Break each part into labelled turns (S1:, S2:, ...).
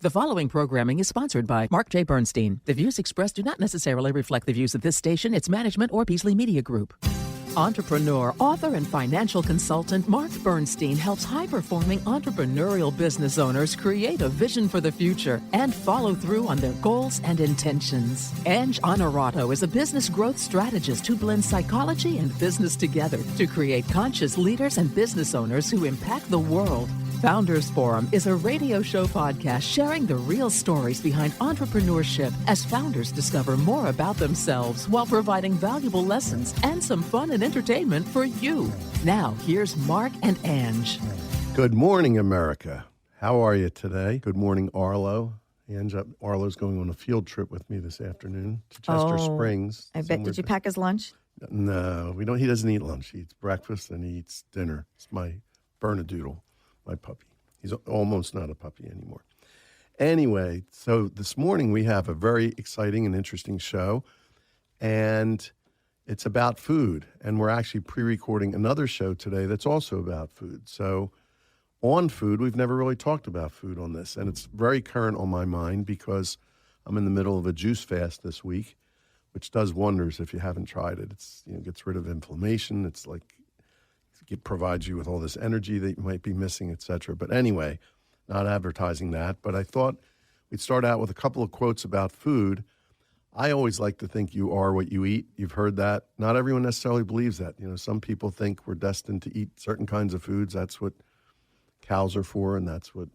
S1: The following programming is sponsored by Mark J. Bernstein. The views expressed do not necessarily reflect the views of this station, its management, or Beasley Media Group. Entrepreneur, author, and financial consultant Mark Bernstein helps high-performing entrepreneurial business owners create a vision for the future and follow through on their goals and intentions. Ange Honorato is a business growth strategist who blends psychology and business together to create conscious leaders and business owners who impact the world. Founders Forum is a radio show podcast sharing the real stories behind entrepreneurship as founders discover more about themselves while providing valuable lessons and some fun and entertainment for you. Now, here's Mark and Ange.
S2: Good morning, America. How are you today? Good morning, Arlo. Ange, Arlo's going on a field trip with me this afternoon to Chester Springs.
S3: I bet. Did you pack his lunch?
S2: No, we don't. He doesn't eat lunch. He eats breakfast and he eats dinner. It's my Bernedoodle. My puppy. He's almost not a puppy anymore. Anyway, so this morning we have a very exciting and interesting show, and it's about food. And we're actually pre-recording another show today that's also about food. So on food, we've never really talked about food on this, and it's very current on my mind because I'm in the middle of a juice fast this week, which does wonders if you haven't tried it. It's, gets rid of inflammation. It's like it provides you with all this energy that you might be missing, etc. But anyway, not advertising that. But I thought we'd start out with a couple of quotes about food. I always like to think you are what you eat. You've heard that. Not everyone necessarily believes that. Some people think we're destined to eat certain kinds of foods. That's what cows are for, and that's what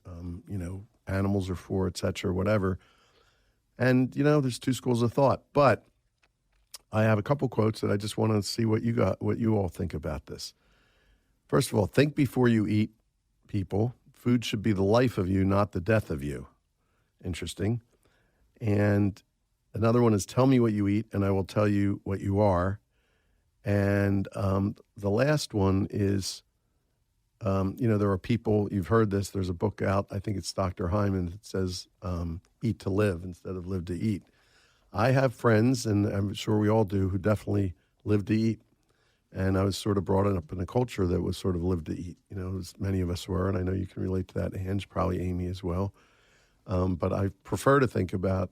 S2: animals are for, etc. Whatever. And there's two schools of thought. But I have a couple quotes that I just want to see what you all think about this. First of all, think before you eat, people. Food should be the life of you, not the death of you. Interesting. And another one is tell me what you eat, and I will tell you what you are. And the last one is, there are people, you've heard this, there's a book out, I think it's Dr. Hyman, that says eat to live instead of live to eat. I have friends, and I'm sure we all do, who definitely live to eat. And I was sort of brought up in a culture that was sort of live to eat, as many of us were. And I know you can relate to that, Ange, probably Amy as well. But I prefer to think about,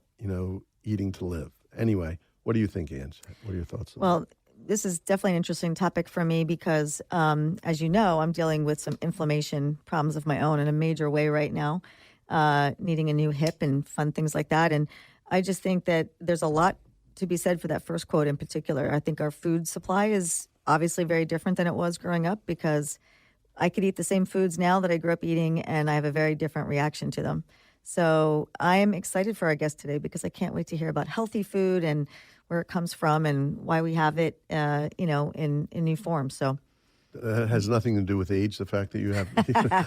S2: eating to live. Anyway, what do you think, Ange? What are your thoughts on that?
S3: Well, this is definitely an interesting topic for me because, as you know, I'm dealing with some inflammation problems of my own in a major way right now, needing a new hip and fun things like that. And I just think that there's a lot to be said for that first quote in particular. I think our food supply is obviously very different than it was growing up because I could eat the same foods now that I grew up eating and I have a very different reaction to them. So I'm excited for our guest today because I can't wait to hear about healthy food and where it comes from and why we have it, in new form. So
S2: that has nothing to do with age, the fact that you have,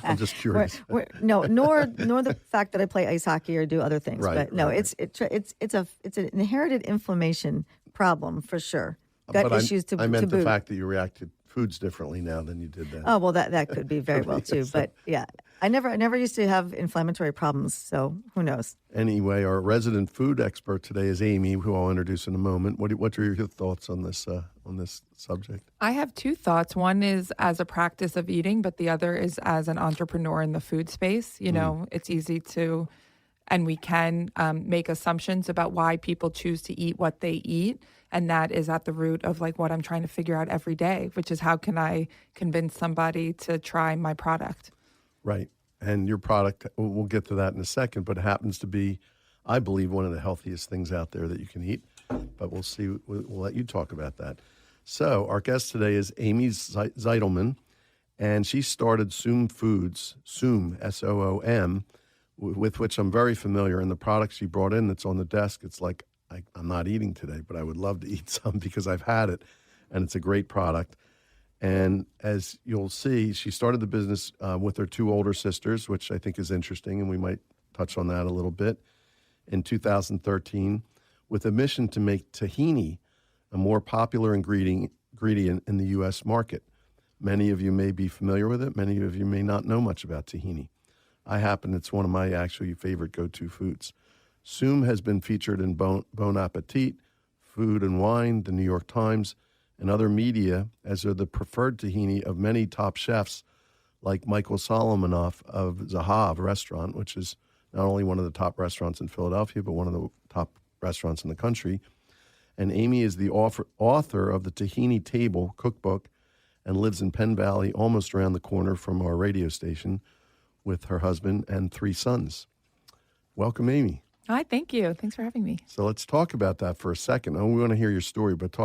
S2: I'm just curious.
S3: Nor the fact that I play ice hockey or do other things.
S2: Right,
S3: but no,
S2: right.
S3: It's an inherited inflammation problem for sure. Gut issues to
S2: I meant
S3: boot.
S2: the fact that you react to foods differently now than you did then.
S3: Oh, well, that could be very well too. But yeah, I never used to have inflammatory problems, so who knows?
S2: Anyway, our resident food expert today is Amy, who I'll introduce in a moment. What are your thoughts on this subject?
S4: I have two thoughts. One is as a practice of eating, but the other is as an entrepreneur in the food space. It's easy to, and we can make assumptions about why people choose to eat what they eat. And that is at the root of what I'm trying to figure out every day, which is how can I convince somebody to try my product? Right.
S2: And your product, we'll get to that in a second, but it happens to be, I believe, one of the healthiest things out there that you can eat. But we'll see. We'll let you talk about that. So our guest today is Amy Zitelman, and she started Soom Foods, Soom, S-O-O-M, with which I'm very familiar. And the product she brought in that's on the desk, it's like, I'm not eating today, but I would love to eat some because I've had it, and it's a great product. And as you'll see, she started the business with her two older sisters, which I think is interesting, and we might touch on that a little bit, in 2013, with a mission to make tahini a more popular ingredient in the U.S. market. Many of you may be familiar with it. Many of you may not know much about tahini. It's one of my actually favorite go-to foods. Soom has been featured in Bon Appetit, Food and Wine, the New York Times, and other media as are the preferred tahini of many top chefs like Michael Solomonoff of Zahav restaurant, which is not only one of the top restaurants in Philadelphia, but one of the top restaurants in the country. And Amy is the author of the Tahini Table cookbook and lives in Penn Valley, almost around the corner from our radio station, with her husband and 3 sons. Welcome, Amy.
S4: Hi, thank you. Thanks for having me.
S2: So let's talk about that for a second. We want to hear your story, but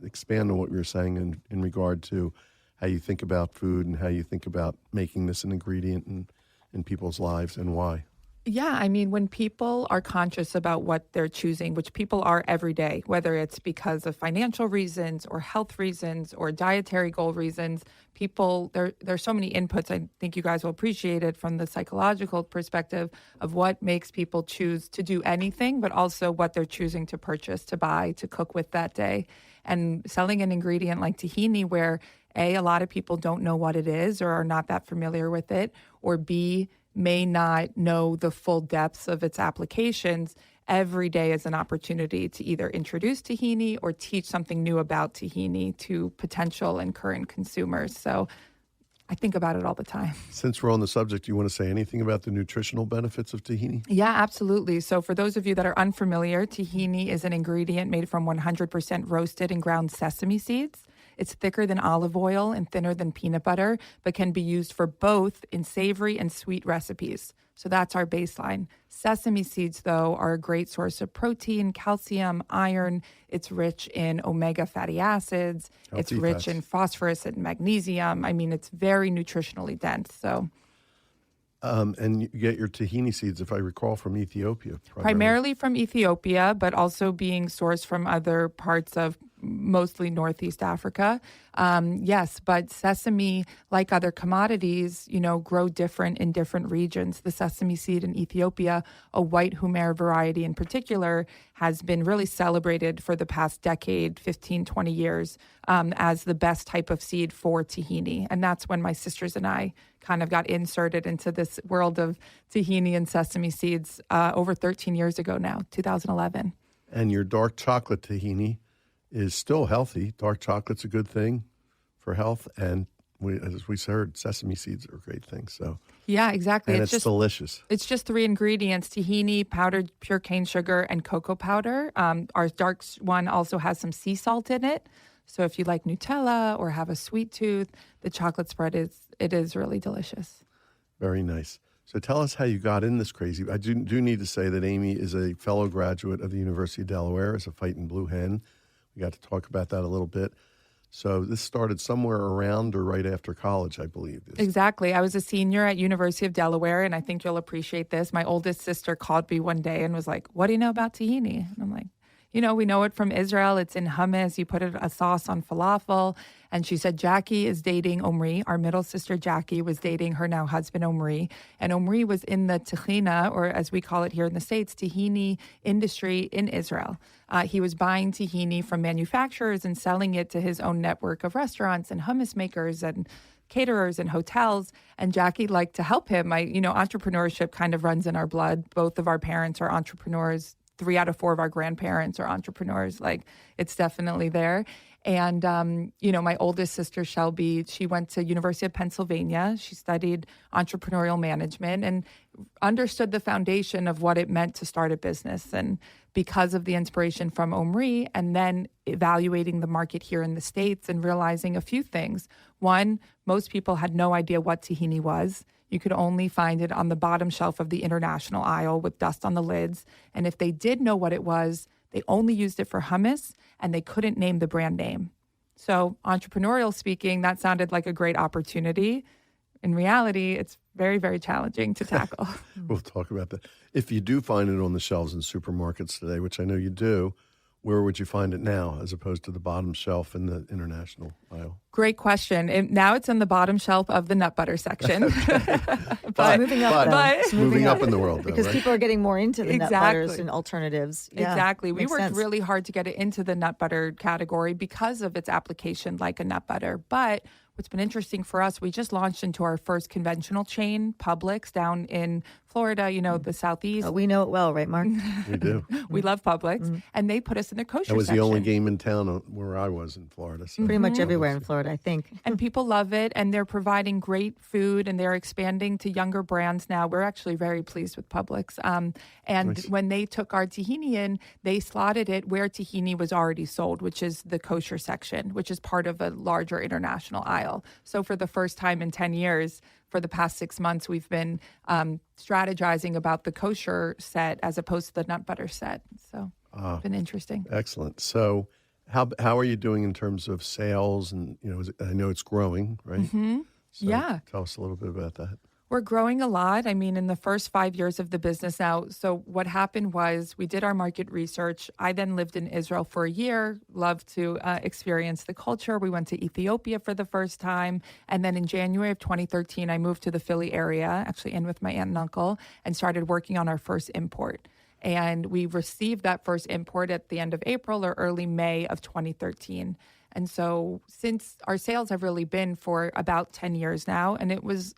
S2: expand on what you were saying in regard to how you think about food and how you think about making this an ingredient in people's lives and why.
S4: Yeah, I mean, when people are conscious about what they're choosing, which people are every day, whether it's because of financial reasons or health reasons or dietary goal reasons, there's so many inputs. I think you guys will appreciate it from the psychological perspective of what makes people choose to do anything, but also what they're choosing to purchase, to buy, to cook with that day. And selling an ingredient like tahini, where A, lot of people don't know what it is or are not that familiar with it, or B, may not know the full depths of its applications, every day is an opportunity to either introduce tahini or teach something new about tahini to potential and current consumers. So I think about it all the time.
S2: Since we're on the subject, you want to say anything about the nutritional benefits of tahini?
S4: Yeah, absolutely. So for those of you that are unfamiliar, tahini is an ingredient made from 100% roasted and ground sesame seeds. It's thicker than olive oil and thinner than peanut butter, but can be used for both in savory and sweet recipes. So that's our baseline. Sesame seeds, though, are a great source of protein, calcium, iron. It's rich in omega fatty acids. It's rich in phosphorus and magnesium. I mean, it's very nutritionally dense. So,
S2: and you get your tahini seeds, if I recall, from Ethiopia.
S4: Primarily from Ethiopia, but also being sourced from other parts of mostly Northeast Africa. Yes, but sesame, like other commodities, grow different in different regions. The sesame seed in Ethiopia, a white Humer variety in particular, has been really celebrated for the past decade, 15, 20 years, as the best type of seed for tahini. And that's when my sisters and I kind of got inserted into this world of tahini and sesame seeds over 13 years ago now, 2011.
S2: And your dark chocolate tahini is still healthy. Dark chocolate's a good thing for health, and as we heard, sesame seeds are a great thing. So
S4: yeah, exactly.
S2: And it's just delicious.
S4: It's just 3 ingredients: tahini, powdered pure cane sugar, and cocoa powder. Our dark one also has some sea salt in it. So if you like Nutella or have a sweet tooth, the chocolate spread is really delicious.
S2: Very nice. So tell us how you got in this crazy. I do need to say that Amy is a fellow graduate of the University of Delaware as a fighting blue hen. We got to talk about that a little bit. So this started somewhere around or right after college, I believe.
S4: Exactly. I was a senior at University of Delaware, and I think you'll appreciate this. My oldest sister called me one day and was like, "What do you know about tahini?" And I'm like, we know it from Israel. It's in hummus. You put a sauce on falafel. And she said, Jackie is dating Omri. Our middle sister, Jackie, was dating her now husband, Omri. And Omri was in the tahina, or as we call it here in the States, tahini industry in Israel. He was buying tahini from manufacturers and selling it to his own network of restaurants and hummus makers and caterers and hotels. And Jackie liked to help him. Entrepreneurship kind of runs in our blood. Both of our parents are entrepreneurs. 3 out of 4 of our grandparents are entrepreneurs. It's definitely there. And, my oldest sister, Shelby, she went to University of Pennsylvania. She studied entrepreneurial management and understood the foundation of what it meant to start a business. And because of the inspiration from Omri, and then evaluating the market here in the States and realizing a few things. One, most people had no idea what tahini was. You could only find it on the bottom shelf of the international aisle with dust on the lids. And if they did know what it was, they only used it for hummus, and they couldn't name the brand name. So entrepreneurial speaking, that sounded like a great opportunity. In reality, it's very, very challenging to tackle.
S2: We'll talk about that. If you do find it on the shelves in supermarkets today, which I know you do, where would you find it now as opposed to the bottom shelf in the international aisle?
S4: Great question. Now it's in the bottom shelf of the nut butter section.
S2: but
S3: moving up
S2: in the world, though,
S3: because
S2: right?
S3: people are getting more into the nut butters and alternatives. Yeah,
S4: exactly. We worked
S3: sense.
S4: really hard to get it into the nut butter category because of its application like a nut butter. But what's been interesting for us, we just launched into our first conventional chain, Publix, down in Florida, the Southeast.
S3: Oh, we know it well, right, Mark?
S2: We do.
S4: We love Publix. And they put us in their kosher section.
S2: That was the only game in town where I was in Florida. So.
S3: Pretty much everywhere in Florida. I think.
S4: And people love it, and they're providing great food, and they're expanding to younger brands now. We're actually very pleased with Publix. And
S2: Nice.
S4: when they took our tahini in, they slotted it where tahini was already sold, which is the kosher section, which is part of a larger international aisle. So for the first time in 10 years, for the past 6 months, we've been strategizing about the kosher set as opposed to the nut butter set. So it's been interesting.
S2: Excellent. So how are you doing in terms of sales? And, I know it's growing, right?
S4: Mm-hmm.
S2: So
S4: Yeah.
S2: Tell us a little bit about that.
S4: We're growing a lot. I mean, in the first 5 years of the business now. So what happened was we did our market research. I then lived in Israel for a year, loved to experience the culture. We went to Ethiopia for the first time. And then in January of 2013, I moved to the Philly area, actually in with my aunt and uncle, and started working on our first import. And we received that first import at the end of April or early May of 2013. And so since our sales have really been for about 10 years now, and it was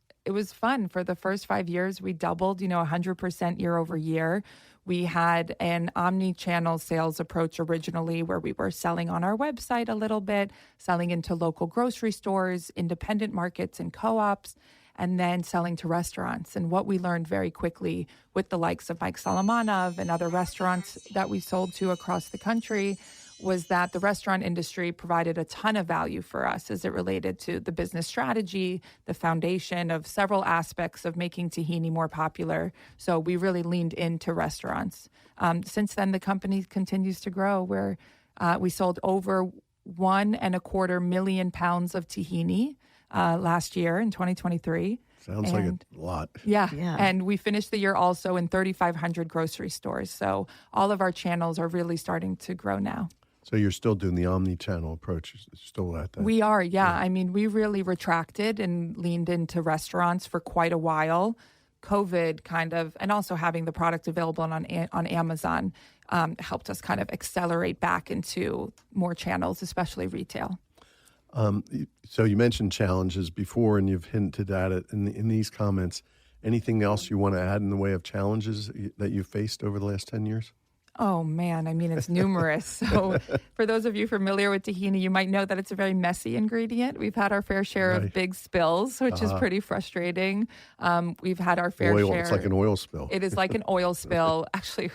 S4: fun. For the first 5 years, we doubled, 100% year over year. We had an omni-channel sales approach originally where we were selling on our website a little bit, selling into local grocery stores, independent markets and co-ops, and then selling to restaurants. And what we learned very quickly with the likes of Mike Solomonov and other restaurants that we sold to across the country was that the restaurant industry provided a ton of value for us as it related to the business strategy, the foundation of several aspects of making tahini more popular. So we really leaned into restaurants. Since then, the company continues to grow, where we sold over 1.25 million pounds of tahini last year in 2023.
S2: Sounds like a lot.
S4: Yeah.
S3: Yeah.
S4: And we finished the year also in 3,500 grocery stores. So all of our channels are really starting to grow now.
S2: So you're still doing the omni-channel approach, you're still at that?
S4: We are, yeah. I mean, we really retracted and leaned into restaurants for quite a while. COVID kind of, and also having the product available on Amazon helped us kind of accelerate back into more channels, especially retail.
S2: So you mentioned challenges before, and you've hinted at it in these comments. Anything else you want to add in the way of challenges that you've faced over the last 10 years?
S4: Oh, man. I mean, it's numerous. So for those of you familiar with tahini, you might know that it's a very messy ingredient. We've had our fair share of big spills, which is pretty frustrating. We've had our fair share.
S2: It's like an oil spill.
S4: It is like an oil spill. Actually,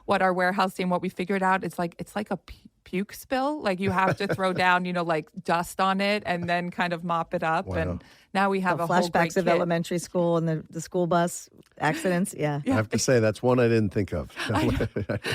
S4: what our warehouse team, what we figured out, it's like a puke spill. Like you have to throw down, like dust on it and then kind of mop it up.
S2: Wow.
S4: And now we have
S3: The
S4: a whole great
S3: flashbacks of
S4: kit.
S3: elementary school and the school bus accidents. Yeah.
S2: I have to say, that's one I didn't think of.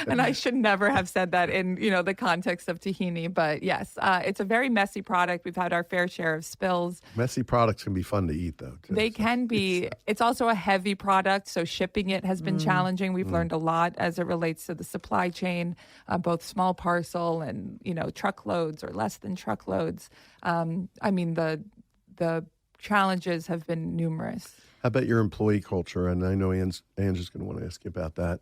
S4: And I should never have said that in, the context of tahini. But yes, it's a very messy product. We've had our fair share of spills.
S2: Messy products can be fun to eat, though, too.
S4: They can be. It's also a heavy product, so shipping it has been challenging. We've learned a lot as it relates to the supply chain, both small parcel and, truckloads or less than truckloads. I mean, the challenges have been numerous.
S2: How about your employee culture? And I know Anne's just going to want to ask you about that.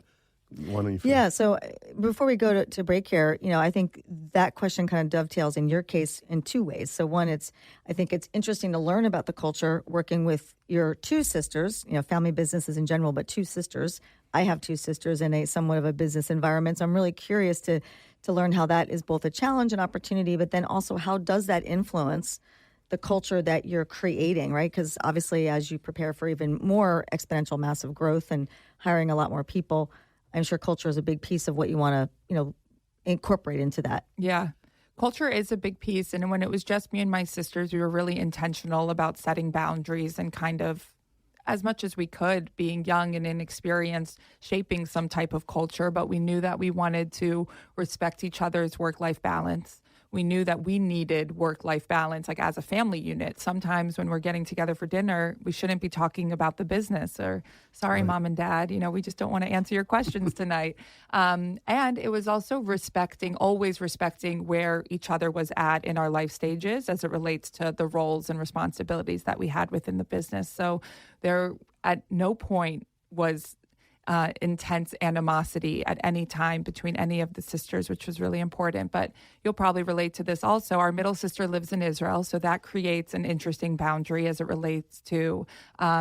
S2: Why don't you finish?
S3: Yeah. So before we go to break here, I think that question kind of dovetails in your case in two ways. So one, I think it's interesting to learn about the culture working with your two sisters, family businesses in general, but two sisters. I have two sisters in a somewhat of a business environment. So I'm really curious to learn how that is both a challenge and opportunity, but then also how does that influence the culture that you're creating, right? Because obviously as you prepare for even more exponential massive growth and hiring a lot more people, I'm sure culture is a big piece of what you want to, incorporate into that.
S4: Yeah. Culture is a big piece. And when it was just me and my sisters, we were really intentional about setting boundaries and kind of, as much as we could, being young and inexperienced, shaping some type of culture. But we knew that we wanted to respect each other's work-life balance. We knew that we needed work-life balance, like as a family unit. Sometimes when we're getting together for dinner, we shouldn't be talking about the business or, sorry, Mom and Dad, we just don't want to answer your questions tonight. And it was also always respecting where each other was at in our life stages as it relates to the roles and responsibilities that we had within the business. So there at no point was intense animosity at any time between any of the sisters, which was really important. But you'll probably relate to this also. Our middle sister lives in Israel, so that creates an interesting boundary as it relates to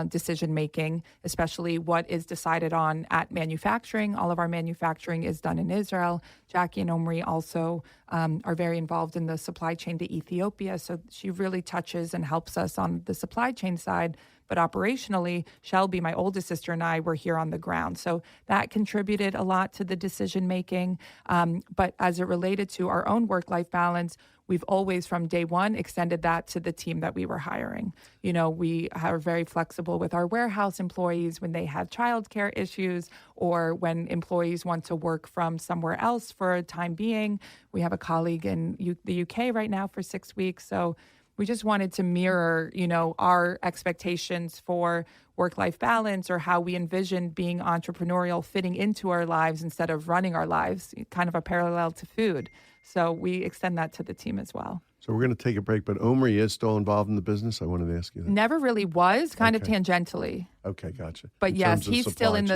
S4: decision making, especially what is decided on at manufacturing. All of our manufacturing is done in Israel. Jackie and Omri also are very involved in the supply chain to Ethiopia, so she really touches and helps us on the supply chain side. But operationally, Shelby, my oldest sister, and I were here on the ground. So that contributed a lot to the decision making. But as it related to our own work-life balance, we've always, from day one, extended that to the team that we were hiring. You know, we are very flexible with our warehouse employees when they have childcare issues or when employees want to work from somewhere else for a time being. We have a colleague in the UK right now for 6 weeks. So we just wanted to mirror, you know, our expectations for work-life balance or how we envision being entrepreneurial fitting into our lives instead of running our lives, kind of a parallel to food. So we extend that to the team as well.
S2: So we're going to take a break, but Omri is still involved in the business. I wanted to ask you that.
S4: Never really was, kind of tangentially.
S2: Okay, gotcha.
S4: But yes, he's still in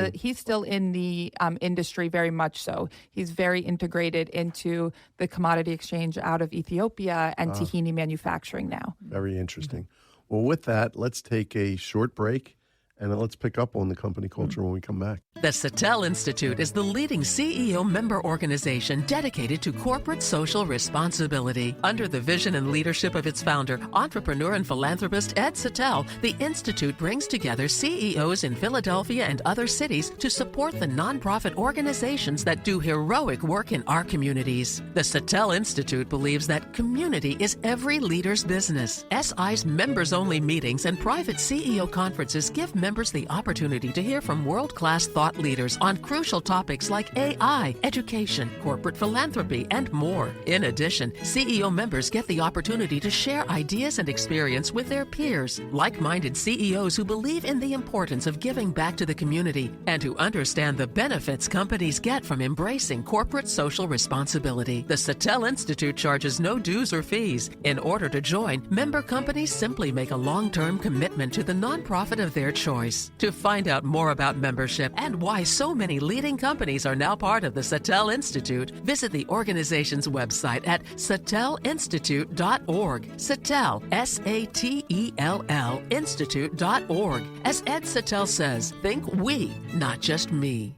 S4: the industry very much so. He's very integrated into the commodity exchange out of Ethiopia and tahini manufacturing now.
S2: Very interesting. Well, with that, let's take a short break. And then let's pick up on the company culture when we come back.
S1: The Satel Institute is the leading CEO member organization dedicated to corporate social responsibility. Under the vision and leadership of its founder, entrepreneur and philanthropist Ed Satel, the Institute brings together CEOs in Philadelphia and other cities to support the nonprofit organizations that do heroic work in our communities. The Satel Institute believes that community is every leader's business. SI's members-only meetings and private CEO conferences give members the opportunity to hear from world-class thought leaders on crucial topics like AI, education, corporate philanthropy, and more. In addition, CEO members get the opportunity to share ideas and experience with their peers, like-minded CEOs who believe in the importance of giving back to the community and who understand the benefits companies get from embracing corporate social responsibility. The Satel Institute charges no dues or fees. In order to join, member companies simply make a long-term commitment to the nonprofit of their choice. To find out more about membership and why so many leading companies are now part of the Satel Institute, visit the organization's website at satellinstitute.org. Satel, S-A-T-E-L-L, institute.org. As Ed Satel says, think we, not just me.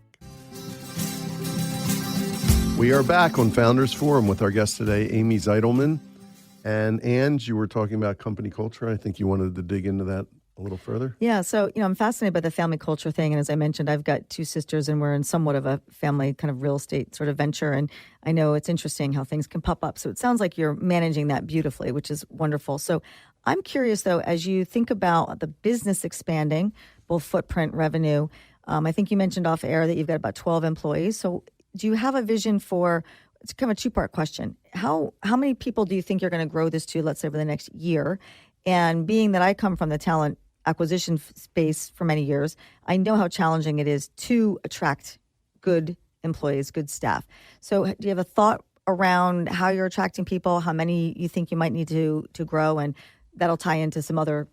S2: We are back on Founders Forum with our guest today, Amy Zitelman. And Ange, you were talking about company culture. I think you wanted to dig into that a little further?
S3: Yeah, so, I'm fascinated by the family culture thing. And as I mentioned, I've got two sisters and we're in somewhat of a family kind of real estate sort of venture. And I know it's interesting how things can pop up. So it sounds like you're managing that beautifully, which is wonderful. So I'm curious, though, as you think about the business expanding, both footprint, revenue, I think you mentioned off air that you've got about 12 employees. So do you have a vision for, it's kind of a two-part question. How many people do you think you're going to grow this to, let's say, over the next year? And being that I come from the talent acquisition space for many years, I know how challenging it is to attract good employees, good staff. So do you have a thought around how you're attracting people, how many you think you might need to grow? And that'll tie into some other,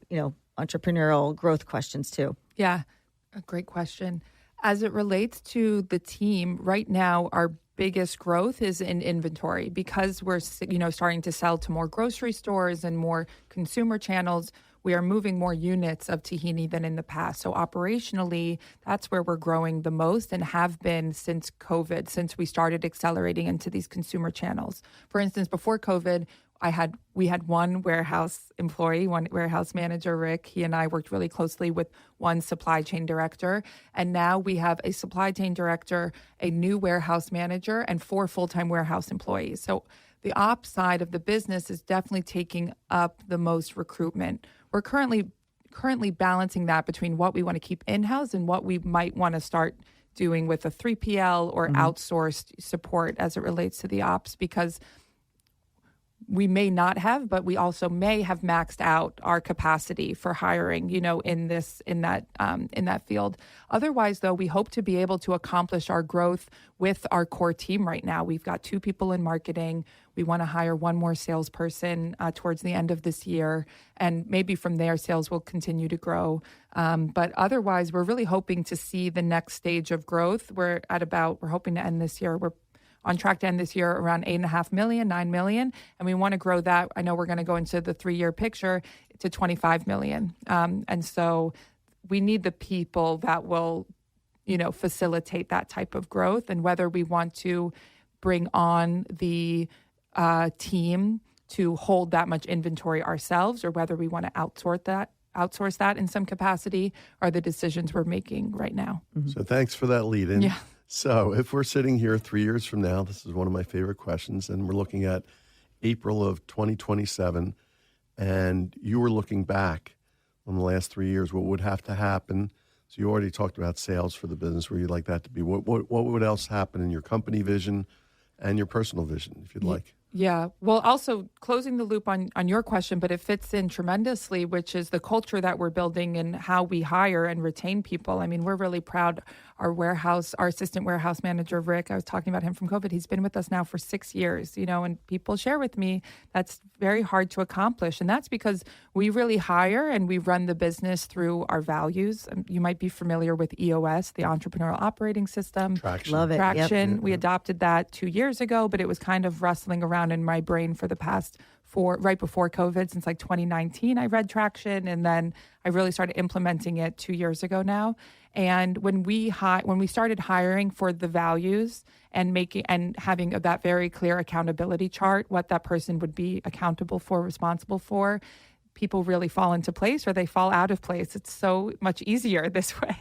S3: entrepreneurial growth questions too.
S4: Yeah, a great question. As it relates to the team, right now, our biggest growth is in inventory because we're, starting to sell to more grocery stores and more consumer channels. We are moving more units of tahini than in the past. So operationally, that's where we're growing the most and have been since COVID, since we started accelerating into these consumer channels. For instance, before COVID, we had one warehouse employee, one warehouse manager, Rick. He and I worked really closely with one supply chain director. And now we have a supply chain director, a new warehouse manager, and 4 full-time warehouse employees. So the ops side of the business is definitely taking up the most recruitment. We're currently balancing that between what we want to keep in-house and what we might want to start doing with a 3PL or outsourced support as it relates to the ops, because we may not have, but we also may have maxed out our capacity for hiring, in that field. Otherwise, though, we hope to be able to accomplish our growth with our core team right now. We've got 2 people in marketing. We want to hire 1 more salesperson towards the end of this year. And maybe from there, sales will continue to grow. But otherwise, we're really hoping to see the next stage of growth. We're hoping to end this year. We're on track to end this year around 8.5 million, 9 million. And we want to grow that. I know we're going to go into the 3-year picture to 25 million. And so we need the people that will, facilitate that type of growth. And whether we want to bring on the team to hold that much inventory ourselves, or whether we want to outsource that in some capacity, are the decisions we're making right now.
S2: Mm-hmm. So thanks for that lead in.
S4: Yeah.
S2: So if we're sitting here 3 years from now, this is one of my favorite questions, and we're looking at April of 2027, and you were looking back on the last 3 years, what would have to happen? So you already talked about sales for the business, where you'd like that to be. What would else happen in your company vision and your personal vision, if you'd like?
S4: Yeah. Well, also closing the loop on your question, but it fits in tremendously, which is the culture that we're building and how we hire and retain people. I mean, we're really proud. Our assistant warehouse manager, Rick, I was talking about him from COVID. He's been with us now for 6 years, and people share with me that's very hard to accomplish. And that's because we really hire and we run the business through our values. You might be familiar with EOS, the Entrepreneurial Operating System.
S2: Traction.
S3: Love it.
S4: Traction.
S3: Yep.
S4: We adopted that 2 years ago, but it was kind of rustling around in my brain for the past right before COVID, since like 2019, I read Traction, and then I really started implementing it 2 years ago now. And when we started hiring for the values and having that very clear accountability chart, what that person would be accountable for, responsible for, people really fall into place, or they fall out of place. It's so much easier this way.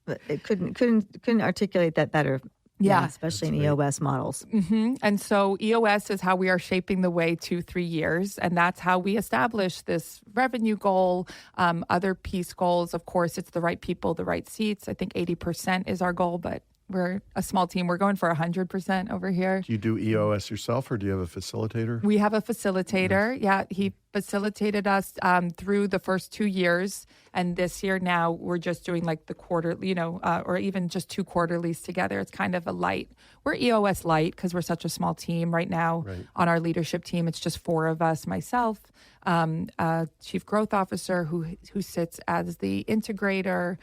S3: But it couldn't articulate that better.
S4: Yeah,
S3: especially in EOS models.
S4: Mm-hmm. And so EOS is how we are shaping the way to 3 years. And that's how we establish this revenue goal, other piece goals. Of course, it's the right people, the right seats. I think 80% is our goal, but we're a small team. We're going for 100% over here.
S2: Do you do EOS yourself, or do you have a facilitator?
S4: We have a facilitator. Yes. Yeah, he facilitated us through the first 2 years. And this year now we're just doing like the quarter, or even just 2 quarterlies together. It's kind of a light. We're EOS light because we're such a small team right now.
S2: Right.
S4: On our leadership team. It's just 4 of us, myself, chief growth officer who sits as the integrator,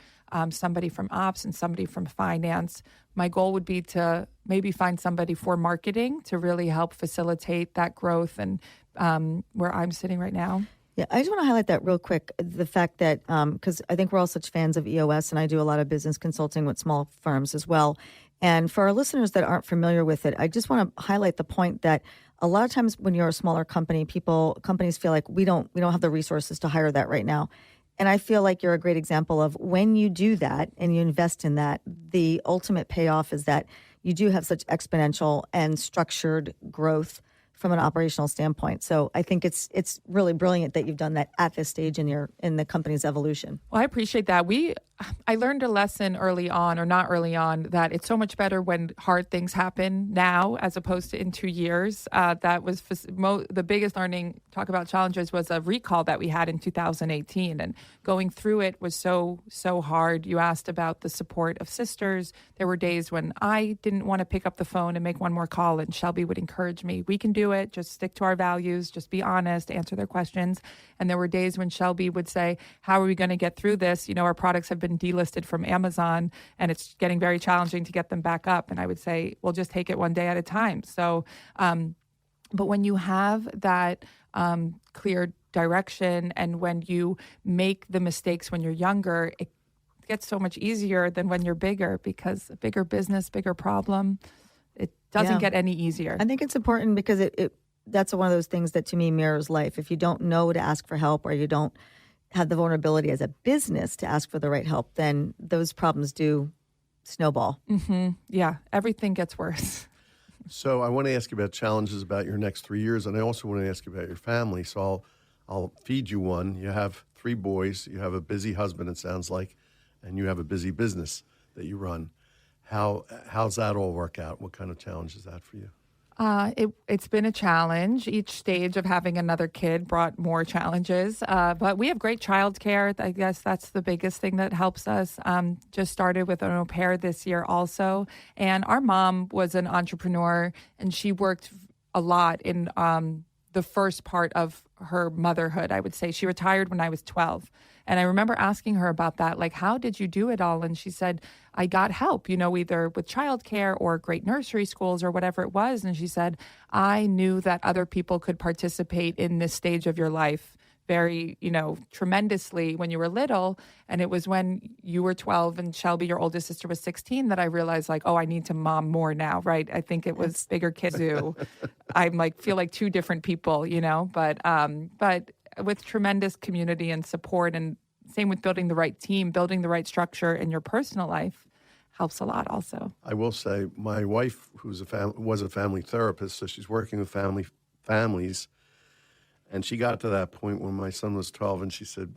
S4: somebody from ops and somebody from finance. My goal would be to maybe find somebody for marketing to really help facilitate that growth, and where I'm sitting right now.
S3: Yeah, I just want to highlight that real quick, the fact that, because I think we're all such fans of EOS, and I do a lot of business consulting with small firms as well. And for our listeners that aren't familiar with it, I just want to highlight the point that a lot of times when you're a smaller company, companies feel like we don't have the resources to hire that right now. And I feel like you're a great example of when you do that and you invest in that, the ultimate payoff is that you do have such exponential and structured growth from an operational standpoint. So I think it's really brilliant that you've done that at this stage in the company's evolution.
S4: Well, I appreciate that. I learned a lesson early on, or not early on, that it's so much better when hard things happen now as opposed to in 2 years. That was the biggest learning. Talk about challenges was a recall that we had in 2018, and going through it was so hard. You asked about the support of sisters. There were days when I didn't want to pick up the phone and make one more call, and Shelby would encourage me, "We can do it. Just stick to our values. Just be honest. Answer their questions." And there were days when Shelby would say, "How are we going to get through this? Our products have been delisted from Amazon, and it's getting very challenging to get them back up." And I would say, "We'll just take it one day at a time." So, but when you have that clear direction, and when you make the mistakes when you're younger, it gets so much easier than when you're bigger, because a bigger business, bigger problem, it doesn't get any easier.
S3: I think it's important because that's one of those things that to me mirrors life. If you don't know to ask for help, or you don't have the vulnerability as a business to ask for the right help, then those problems do snowball.
S4: Mm-hmm. Yeah, everything gets worse.
S2: So I want to ask you about challenges about your next 3 years, and I also want to ask you about your family. So I'll feed you one. You have 3 boys. You have a busy husband, it sounds like, and you have a busy business that you run. How's that all work out? What kind of challenge is that for you?
S4: It's been a challenge. Each stage of having another kid brought more challenges, but we have great childcare. I guess that's the biggest thing that helps us. Just started with an au pair this year also. And our mom was an entrepreneur, and she worked a lot in the first part of her motherhood, I would say. She retired when I was 12. And I remember asking her about that, like, how did you do it all? And she said, I got help, either with childcare or great nursery schools or whatever it was. And she said, I knew that other people could participate in this stage of your life very, tremendously when you were little. And it was when you were 12 and Shelby, your oldest sister, was 16 that I realized, like, oh, I need to mom more now, right? I think it was bigger kids who I'm like, feel like two different people, but with tremendous community and support, and same with building the right team, building the right structure in your personal life helps a lot also.
S2: I will say my wife, was a family therapist, so she's working with families, and she got to that point when my son was 12, and she said,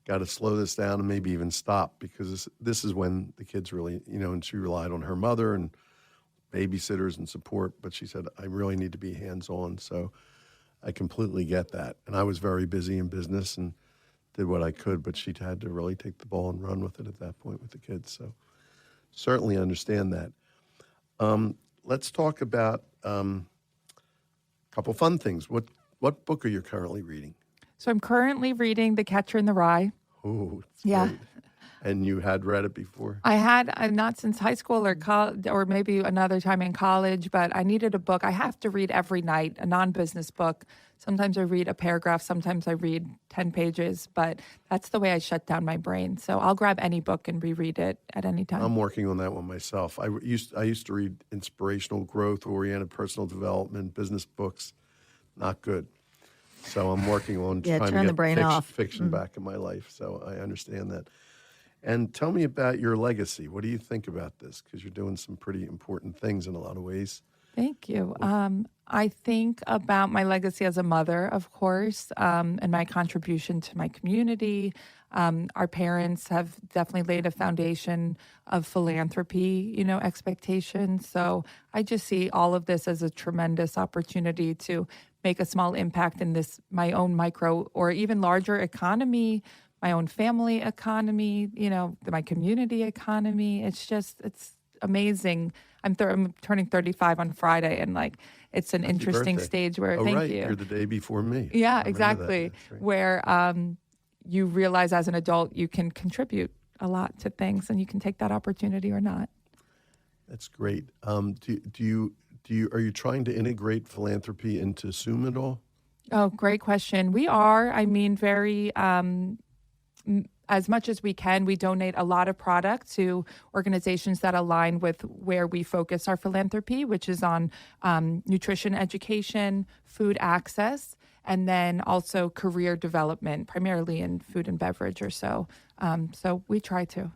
S2: got to slow this down and maybe even stop, because this is when the kids really, and she relied on her mother and babysitters and support, but she said, I really need to be hands-on, so I completely get that. And I was very busy in business and did what I could, but she had to really take the ball and run with it at that point with the kids. So certainly understand that. Let's talk about a couple fun things. What book are you currently reading?
S4: So I'm currently reading The Catcher in the Rye.
S2: Oh,
S4: yeah.
S2: Great. And you had read it before?
S4: I had, not since high school or maybe another time in college, but I needed a book. I have to read every night, a non-business book. Sometimes I read a paragraph, sometimes I read 10 pages, but that's the way I shut down my brain. So I'll grab any book and reread it at any time.
S2: I'm working on that one myself. I used to read inspirational, growth-oriented, personal development, business books. Not good. So I'm working on trying to
S3: turn the brain off.
S2: Fiction back in my life. So I understand that. And tell me about your legacy. What do you think about this? Because you're doing some pretty important things in a lot of ways.
S4: Thank you. I think about my legacy as a mother, of course, and my contribution to my community. Our parents have definitely laid a foundation of philanthropy, expectations. So I just see all of this as a tremendous opportunity to make a small impact in my own micro or even larger economy, my own family economy, my community economy. It's amazing. I'm turning 35 on Friday, and it's an interesting stage where, thank
S2: right.
S4: you.
S2: You're the day before me.
S4: Yeah, exactly.
S2: Right.
S4: Where you realize as an adult you can contribute a lot to things, and you can take that opportunity or not.
S2: That's great. Are you trying to integrate philanthropy into Soom at all?
S4: Oh, great question. We are. Very. As much as we can, we donate a lot of product to organizations that align with where we focus our philanthropy, which is on nutrition education, food access, and then also career development, primarily in food and beverage or so. So we try to.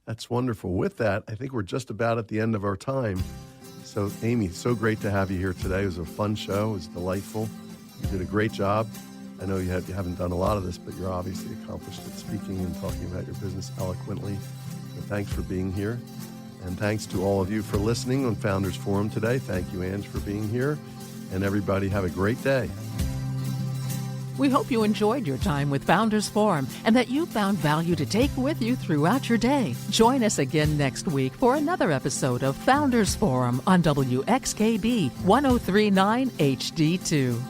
S2: That's wonderful. With that, I think we're just about at the end of our time. So, Amy, so great to have you here today. It was a fun show. It was delightful. You did a great job. I know you haven't done a lot of this, but you're obviously accomplished at speaking and talking about your business eloquently. So thanks for being here. And thanks to all of you for listening on Founders Forum today. Thank you, Ange, for being here. And everybody have a great day.
S1: We hope you enjoyed your time with Founders Forum and that you found value to take with you throughout your day. Join us again next week for another episode of Founders Forum on WXKB 1039 HD2.